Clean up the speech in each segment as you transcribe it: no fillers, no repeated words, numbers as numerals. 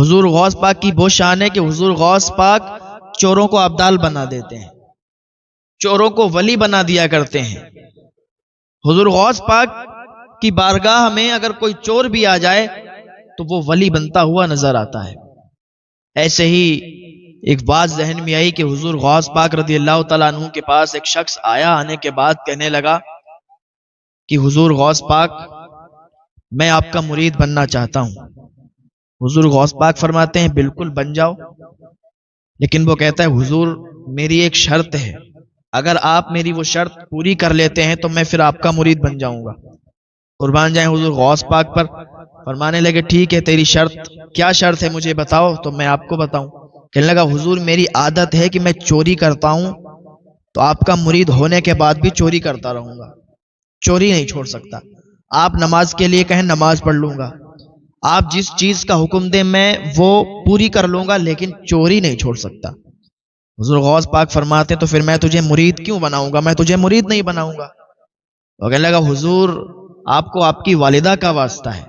حضور غوث پاک کی وہ شان ہے کہ حضور غوث پاک چوروں کو ابدال بنا دیتے ہیں، چوروں کو ولی بنا دیا کرتے ہیں۔ حضور غوث پاک کی بارگاہ میں اگر کوئی چور بھی آ جائے تو وہ ولی بنتا ہوا نظر آتا ہے۔ ایسے ہی ایک بات ذہن میں آئی کہ حضور غوث پاک رضی اللہ تعالیٰ عنہ کے پاس ایک شخص آیا، آنے کے بعد کہنے لگا کہ حضور غوث پاک میں آپ کا مرید بننا چاہتا ہوں۔ حضور غوث پاک فرماتے ہیں بالکل بن جاؤ، لیکن وہ کہتا ہے حضور میری ایک شرط ہے، اگر آپ میری وہ شرط پوری کر لیتے ہیں تو میں پھر آپ کا مرید بن جاؤں گا۔ قربان جائیں حضور غوث پاک پر، فرمانے لگے ٹھیک ہے تیری شرط کیا شرط ہے مجھے بتاؤ تو میں آپ کو بتاؤں۔ کہنے لگا حضور میری عادت ہے کہ میں چوری کرتا ہوں، تو آپ کا مرید ہونے کے بعد بھی چوری کرتا رہوں گا، چوری نہیں چھوڑ سکتا۔ آپ نماز کے لیے کہیں نماز پڑھ لوں گا، آپ جس چیز کا حکم دیں میں وہ پوری کر لوں گا، لیکن چوری نہیں چھوڑ سکتا۔ حضور غوث پاک فرماتے تو پھر میں تجھے مرید کیوں بناؤں گا، میں تجھے مرید نہیں بناؤں گا۔ وہ کہنے لگا حضور آپ کو آپ کی والدہ کا واسطہ ہے۔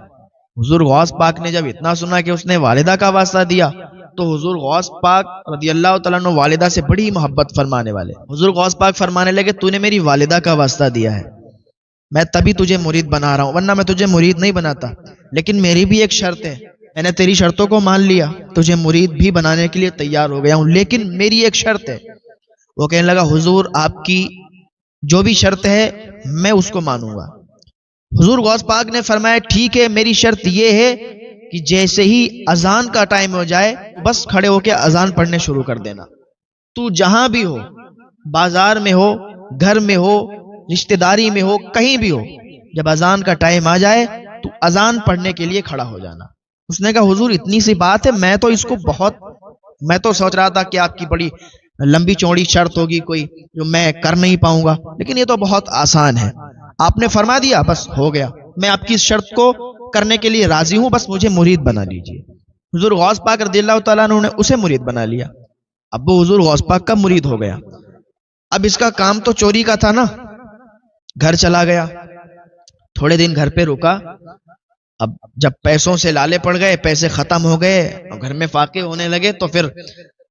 حضور غوث پاک نے جب اتنا سنا کہ اس نے والدہ کا واسطہ دیا تو حضور غوث پاک رضی اللہ تعالیٰ عنہ والدہ سے بڑی محبت فرمانے والے، حضور غوث پاک فرمانے لگے تو نے میری والدہ کا واسطہ دیا ہے، میں تبھی تجھے مرید بنا رہا ہوں، ورنہ میں تجھے مرید نہیں بناتا، لیکن میری بھی ایک شرط ہے، میں نے تیری شرطوں کو مان لیا، تجھے مرید بھی بنانے کے لیے تیار ہو گیا ہوں، لیکن میری ایک شرط ہے۔ وہ کہنے لگا حضور آپ کی جو بھی شرط ہے میں اس کو مانوں گا۔ حضور غوث پاک نے فرمایا ٹھیک ہے میری شرط یہ ہے کہ جیسے ہی اذان کا ٹائم ہو جائے بس کھڑے ہو کے اذان پڑھنے شروع کر دینا، تو جہاں بھی ہو، بازار میں ہو، گھر میں ہو، رشتہ داری میں ہو، کہیں بھی ہو، جب اذان کا ٹائم آ جائے تو اذان پڑھنے کے لیے کھڑا ہو جانا۔ اس نے کہا حضور اتنی سی بات ہے، میں تو سوچ رہا تھا کہ آپ کی بڑی لمبی چوڑی شرط ہوگی کوئی جو میں کر نہیں پاؤں گا، لیکن یہ تو بہت آسان ہے، آپ نے فرما دیا بس ہو گیا، میں آپ کی اس شرط کو کرنے کے لیے راضی ہوں، بس مجھے مرید بنا لیجئے۔ حضور غوث پاک رضی اللہ تعالیٰ عنہ نے اسے مرید بنا لیا، اب وہ حضور غوث پاک کا مرید ہو گیا۔ اب اس کا کام تو چوری کا تھا نا، گھر چلا گیا، تھوڑے دن گھر پہ رکا، اب جب پیسوں سے لالے پڑ گئے، پیسے ختم ہو گئے اور گھر میں فاقے ہونے لگے تو پھر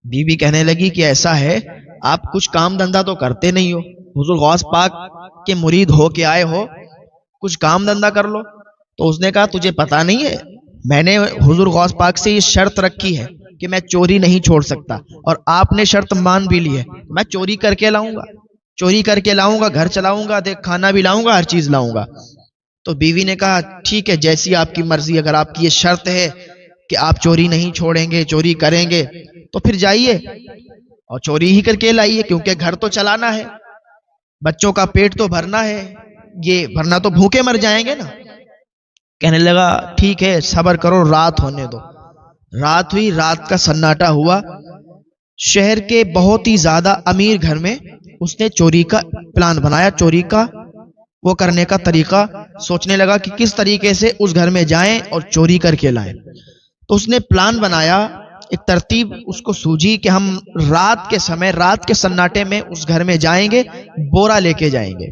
بیوی کہنے لگی کہ ایسا ہے آپ کچھ کام دھندا تو کرتے نہیں ہو، حضور غوث پاک کے مرید ہو کے آئے ہو، کچھ کام دھندا کر لو۔ تو اس نے کہا تجھے پتا نہیں ہے میں نے حضور غوث پاک سے یہ شرط رکھی ہے کہ میں چوری نہیں چھوڑ سکتا، اور آپ نے شرط مان بھی لی ہے، میں چوری کر کے لاؤں گا، چوری کر کے لاؤں گا، گھر چلاؤں گا، دیکھ کھانا بھی لاؤں گا، ہر چیز لاؤں گا۔ تو بیوی نے کہا ٹھیک ہے جیسی آپ کی مرضی، اگر آپ کی یہ شرط ہے کہ آپ چوری نہیں چھوڑیں گے، چوری کریں گے تو پھر جائیے اور چوری ہی کر کے لائیے، کیونکہ گھر تو چلانا ہے، بچوں کا پیٹ تو بھرنا ہے، یہ بھرنا تو بھوکے مر جائیں گے نا۔ کہنے لگا ٹھیک ہے صبر کرو، رات ہونے دو۔ رات ہوئی، رات کا سناٹا ہوا، شہر کے بہت ہی زیادہ امیر گھر میں اس نے چوری کا پلان بنایا، چوری کا وہ کرنے کا طریقہ سوچنے لگا کہ کس طریقے سے اس گھر میں جائیں اور چوری کر کے لائیں۔ تو اس نے پلان بنایا، ایک ترتیب اس کو سوجی کہ ہم رات کے سمے، رات کے سناٹے میں اس گھر میں جائیں گے، بورا لے کے جائیں گے،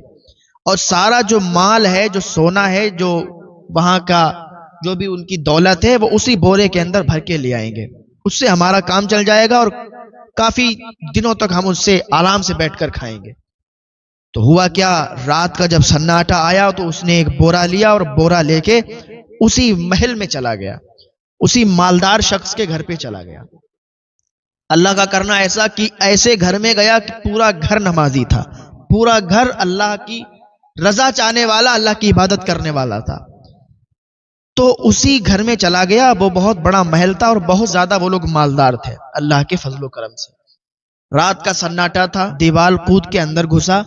اور سارا جو مال ہے، جو سونا ہے، جو وہاں کا جو بھی ان کی دولت ہے، وہ اسی بورے کے اندر بھر کے لے آئیں گے، اس سے ہمارا کام چل جائے گا اور کافی دنوں تک ہم اس سے آرام سے بیٹھ کر کھائیں گے۔ تو ہوا کیا، رات کا جب سناٹا آیا تو اس نے ایک بورا لیا اور بورا لے کے اسی محل میں چلا گیا، اسی مالدار شخص کے گھر پہ چلا گیا۔ اللہ کا کرنا ایسا کہ ایسے گھر میں گیا کہ پورا گھر نمازی تھا، پورا گھر اللہ کی رضا چاہنے والا، اللہ کی عبادت کرنے والا تھا۔ تو اسی گھر میں چلا گیا، وہ بہت بڑا محل تھا اور بہت زیادہ وہ لوگ مالدار تھے اللہ کے فضل و کرم سے۔ رات کا سناٹا تھا، دیوال کود کے اندر گھسا،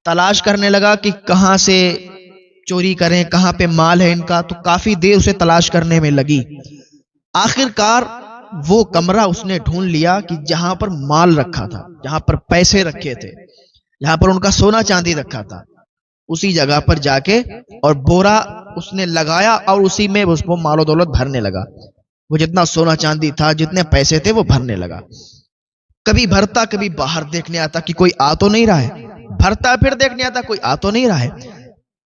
تلاش کرنے لگا کہ کہاں سے چوری کریں، کہاں پہ مال ہے ان کا، تو کافی دیر اسے تلاش کرنے میں لگی۔ آخر کار وہ کمرہ اس نے ڈھونڈ لیا کہ جہاں پر مال رکھا تھا، جہاں پر پیسے رکھے تھے، جہاں پر ان کا سونا چاندی رکھا تھا، اسی جگہ پر جا کے اور بورا اس نے لگایا اور اسی میں وہ مال و دولت بھرنے لگا۔ وہ جتنا سونا چاندی تھا، جتنے پیسے تھے، وہ بھرنے لگا۔ کبھی بھرتا، کبھی باہر دیکھنے آتا کہ کوئی آ تو نہیں رہا ہے، بھرتا پھر دیکھنے آتا کوئی آ تو نہیں رہا ہے۔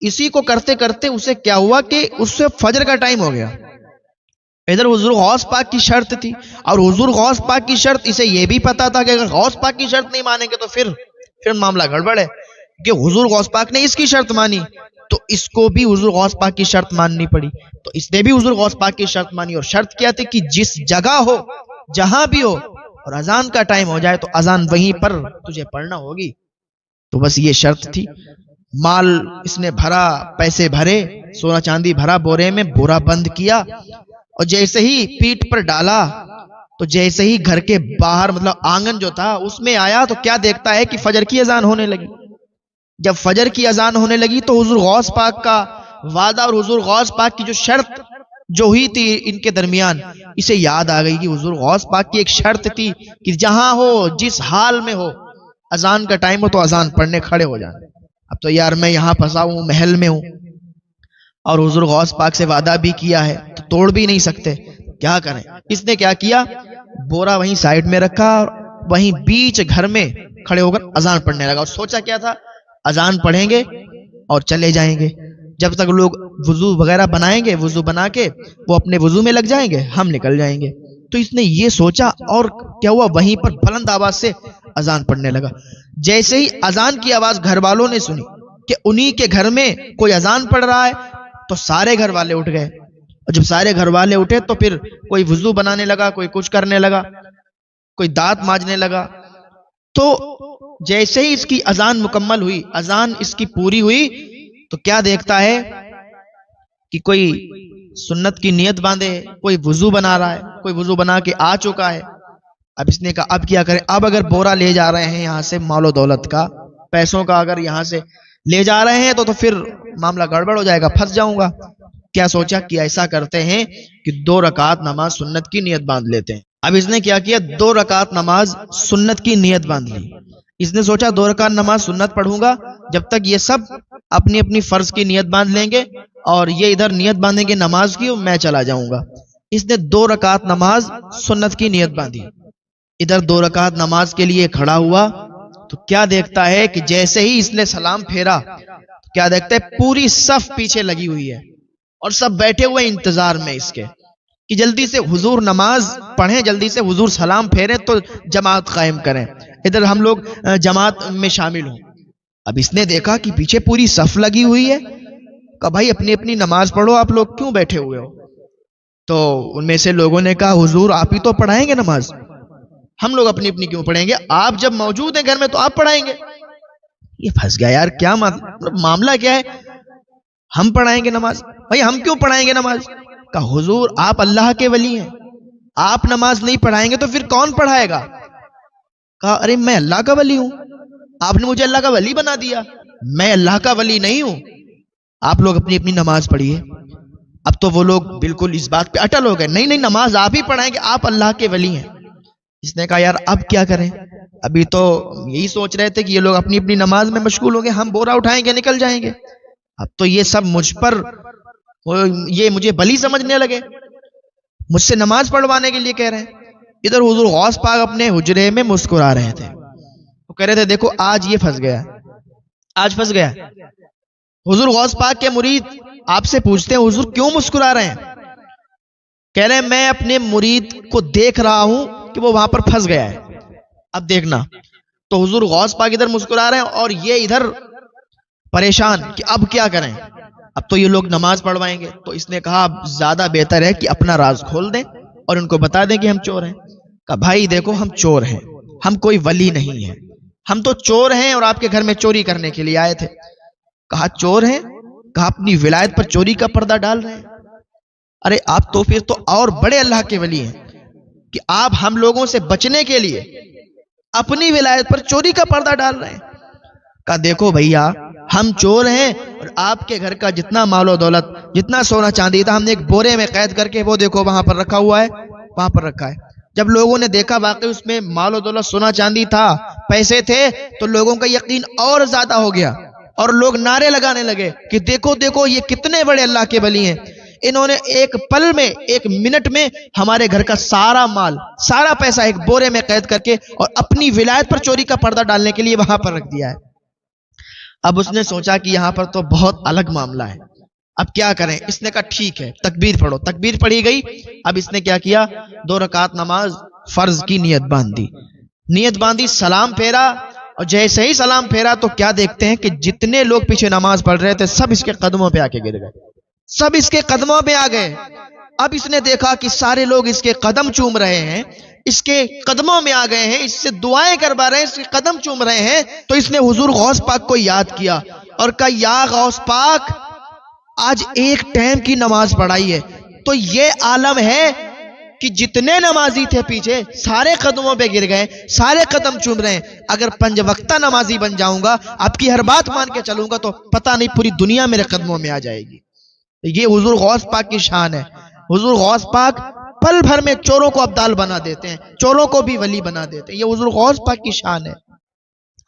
اسی کو کرتے کرتے اسے کیا ہوا کہ اس سے فجر کا ٹائم ہو گیا۔ ادھر حضور غوث پاک کی شرط تھی، اور حضور غوث پاک کی شرط، اسے یہ بھی پتا تھا کہ اگر غوث پاک کی شرط نہیں مانیں گے تو پھر معاملہ گڑبڑ ہے، کہ حضور غوث پاک نے اس کی شرط مانی تو اس کو بھی حضور غوث پاک کی شرط ماننی پڑی، تو اس نے بھی حضور غوث پاک کی شرط مانی، اور شرط کیا تھی کہ جس جگہ ہو، جہاں بھی ہو، اور اذان کا ٹائم ہو جائے تو اذان وہیں پر تجھے پڑھنا ہوگی۔ تو بس یہ شرط تھی۔ مال اس نے بھرا، پیسے بھرے، سونا چاندی بھرا بورے میں، بورا بند کیا، اور جیسے ہی پیٹ پر ڈالا تو جیسے ہی گھر کے باہر مطلب آنگن جو تھا اس میں آیا تو کیا دیکھتا ہے کہ فجر کی اذان ہونے لگی۔ جب فجر کی اذان ہونے لگی تو حضور غوث پاک کا وعدہ اور حضور غوث پاک کی جو شرط جو ہوئی تھی ان کے درمیان، اسے یاد آ گئی کہ حضور غوث پاک کی ایک شرط تھی کہ جہاں ہو، جس حال میں ہو، اذان کا ٹائم ہو تو اذان پڑھنے کھڑے ہو جانا۔ اب تو یار میں یہاں پھنسا ہوں، محل میں ہوں، اور حضور غوث پاک سے وعدہ بھی کیا ہے تو توڑ بھی نہیں سکتے، کیا کریں؟ اس نے کیا کیا، بورا وہیں سائیڈ میں رکھا اور وہیں بیچ گھر میں کھڑے ہو کر اذان پڑھنے لگا، اور سوچا کیا تھا، اذان پڑھیں گے اور چلے جائیں گے، جب تک لوگ وضو وغیرہ بنائیں گے، وضو بنا کے وہ اپنے وضو میں لگ جائیں گے، ہم نکل جائیں گے۔ تو اس نے یہ سوچا، اور کیا ہوا، وہیں پر بلند آواز سے اذان پڑھنے لگا۔ جیسے ہی اذان کی آواز گھر والوں نے سنی کہ انہی کے گھر میں کوئی اذان پڑھ رہا ہے تو سارے گھر والے اٹھ گئے، اور جب سارے گھر والے اٹھے تو پھر کوئی وضو بنانے لگا، کوئی کچھ کرنے لگا، کوئی دانت مانجنے لگا۔ تو جیسے ہی اس کی اذان مکمل ہوئی، اذان اس کی پوری ہوئی، تو کیا دیکھتا ہے کہ کوئی سنت کی نیت باندھے، کوئی وضو بنا رہا ہے، کوئی وضو بنا کے آ چکا ہے۔ اب اس نے کہا اب کیا کریں، اب اگر بورا لے جا رہے ہیں یہاں سے مال و دولت کا، پیسوں کا اگر یہاں سے لے جا رہے ہیں تو پھر معاملہ گڑبڑ ہو جائے گا، پھنس جاؤں گا۔ کیا سوچا کہ ایسا کرتے ہیں کہ 2 رکعت نماز سنت کی نیت باندھ لیتے ہیں۔ اب اس نے کیا کیا، 2 رکعت نماز سنت کی نیت باندھ لی۔ اس نے سوچا 2 رکعت نماز سنت پڑھوں گا جب تک یہ سب اپنی اپنی فرض کی نیت باندھ لیں گے، اور یہ ادھر نیت باندھیں گے نماز کی، میں چلا جاؤں گا۔ اس نے 2 رکعت نماز سنت کی نیت باندھی، ادھر 2 رکعت نماز کے لیے کھڑا ہوا تو کیا دیکھتا ہے کہ جیسے ہی اس نے سلام پھیرا، کیا دیکھتا ہے پوری صف پیچھے لگی ہوئی ہے، اور سب بیٹھے ہوئے انتظار میں اس کے کہ جلدی سے حضور نماز پڑھیں، جلدی سے حضور سلام پھیریں تو جماعت قائم کریں، ادھر ہم لوگ جماعت میں شامل ہوں۔ اب اس نے دیکھا کہ پیچھے پوری صف لگی ہوئی ہے، کہا بھائی اپنی اپنی نماز پڑھو، آپ لوگ کیوں بیٹھے ہوئے ہو؟ تو ان میں سے لوگوں نے کہا حضور آپ ہی تو پڑھائیں گے نماز، ہم لوگ اپنی اپنی کیوں پڑھیں گے، آپ جب موجود ہیں گھر میں تو آپ پڑھائیں گے۔ یہ پھنس گیا، یار کیا معاملہ کیا ہے، ہم پڑھائیں گے نماز، بھائی ہم کیوں پڑھائیں گے نماز؟ کہا حضور آپ اللہ کے ولی ہیں، آپ نماز نہیں پڑھائیں گے تو پھر کون پڑھائے گا؟ کہا ارے میں اللہ کا ولی ہوں، آپ نے مجھے اللہ کا ولی بنا دیا، میں اللہ کا ولی نہیں ہوں، آپ لوگ اپنی اپنی نماز پڑھیے۔ اب تو وہ لوگ بالکل اس بات پہ اٹل ہو گئے، نہیں نہیں نماز آپ ہی پڑھائیں گے، آپ اللہ کے ولی ہیں۔ اس نے کہا یار اب کیا کریں، ابھی تو یہی سوچ رہے تھے کہ یہ لوگ اپنی اپنی نماز میں مشغول ہو گئے، ہم بورا اٹھائیں گے نکل جائیں گے، اب تو یہ سب مجھ پر یہ مجھے بلی سمجھنے لگے، مجھ سے نماز پڑھوانے کے لیے کہہ رہے ہیں۔ ادھر حضور غوث پاک اپنے حجرے میں مسکرا رہے تھے، وہ کہہ رہے تھے دیکھو آج یہ پھنس گیا، آج پھنس گیا۔ حضور غوث پاک کے مرید آپ سے پوچھتے ہیں حضور کیوں مسکرا رہے ہیں؟ کہہ رہے ہیں میں اپنے مرید کو دیکھ رہا ہوں کہ وہ وہاں پر پھنس گیا ہے، اب دیکھنا۔ تو حضور غوث پاک ادھر مسکرا رہے ہیں اور یہ ادھر پریشان کہ اب کیا کریں، اب تو یہ لوگ نماز پڑھوائیں گے۔ تو اس نے کہا اب زیادہ بہتر ہے کہ اپنا راز کھول دیں اور ان کو بتا دیں کہ ہم چور ہیں۔ کہا بھائی دیکھو ہم چور ہیں، ہم کوئی ولی نہیں ہیں، ہم تو چور ہیں اور آپ کے گھر میں چوری کرنے کے لیے آئے تھے۔ کہا چور ہیں؟ کہا اپنی ولایت پر چوری کا پردہ ڈال رہے ہیں؟ ارے آپ تو پھر تو اور بڑے اللہ کے ولی ہیں کہ آپ ہم لوگوں سے بچنے کے لیے اپنی ولایت پر چوری کا پردہ ڈال رہے ہیں۔ کہا دیکھو بھیا ہم چور ہیں اور آپ کے گھر کا جتنا مال و دولت، جتنا سونا چاندی تھا ہم نے ایک بورے میں قید کر کے وہ دیکھو وہاں پر رکھا ہوا ہے، وہاں پر رکھا ہے۔ جب لوگوں نے دیکھا واقعی اس میں مال و دولت سونا چاندی تھا، پیسے تھے، تو لوگوں کا یقین اور زیادہ ہو گیا اور لوگ نعرے لگانے لگے کہ دیکھو دیکھو یہ کتنے بڑے اللہ کے ولی ہیں، انہوں نے ایک پل میں، ایک منٹ میں ہمارے گھر کا سارا مال، سارا پیسہ ایک بورے میں قید کر کے اور اپنی ولایت پر چوری کا پردہ ڈالنے کے لیے وہاں پر رکھ دیا ہے۔ اب اس نے سوچا کہ یہاں پر تو بہت الگ معاملہ ہے، اب کیا کریں؟ اس نے کہا ٹھیک ہے تکبیر پڑھو، تکبیر پڑھی گئی۔ اب اس نے کیا کیا؟ 2 رکعت نماز فرض کی نیت باندھی، سلام پھیرا، اور جیسے ہی سلام پھیرا تو کیا دیکھتے ہیں کہ جتنے لوگ پیچھے نماز پڑھ رہے تھے سب اس کے قدموں پہ آ کے گر گئے، سب اس کے قدموں پہ آ گئے۔ اب اس نے دیکھا کہ سارے لوگ اس کے قدم چوم رہے ہیں، اس کے قدموں میں آ گئے ہیں، اس سے دعائیں کروا رہے ہیں، اس کے قدم چوم رہے ہیں، تو اس نے حضور غوث پاک کو یاد کیا اور کہا یا غوث پاک آج ایک ٹائم کی نماز پڑھائی ہے، تو یہ عالم ہے کہ جتنے نمازی تھے پیچھے سارے قدموں پہ گر گئے، سارے قدم چوم رہے ہیں۔ اگر 5 وقتہ نمازی بن جاؤں گا، آپ کی ہر بات مان کے چلوں گا، تو پتہ نہیں پوری دنیا میرے قدموں میں آ جائے گی۔ یہ حضور غوث پاک کی شان ہے۔ حضور غوث پاک پل بھر میں چوروں کو ابدال بنا دیتے ہیں، چوروں کو بھی ولی بنا دیتے ہیں۔ یہ حضور غوث پاک کی شان ہے۔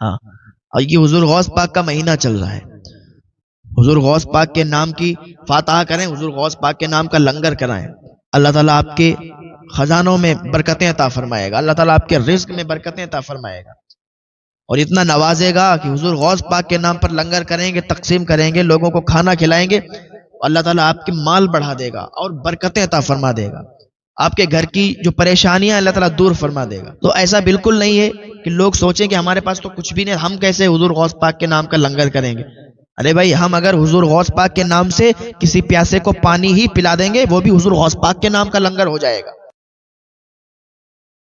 ہاں، اور یہ حضور غوث پاک کا مہینہ چل رہا ہے۔ حضور غوث پاک کے نام کی فاتحہ کریں، حضور غوث پاک کے نام کا لنگر کرائیں، اللہ تعالیٰ آپ کے خزانوں میں برکتیں عطا فرمائے گا، اللہ تعالیٰ آپ کے رزق میں برکتیں عطا فرمائے گا، اور اتنا نوازے گا کہ حضور غوث پاک کے نام پر لنگر کریں گے، تقسیم کریں گے، لوگوں کو کھانا کھلائیں گے، اللہ تعالیٰ آپ کے مال بڑھا دے گا اور برکتیں عطا فرما دے گا، آپ کے گھر کی جو پریشانیاں اللہ تعالیٰ دور فرما دے گا۔ تو ایسا بالکل نہیں ہے کہ لوگ سوچیں کہ ہمارے پاس تو کچھ بھی نہیں، ہم کیسے حضور غوث پاک کے نام کا لنگر کریں گے؟ ارے بھائی، ہم اگر حضور غوث پاک کے نام سے کسی پیاسے کو پانی ہی پلا دیں گے، وہ بھی حضور غوث پاک کے نام کا لنگر ہو جائے گا۔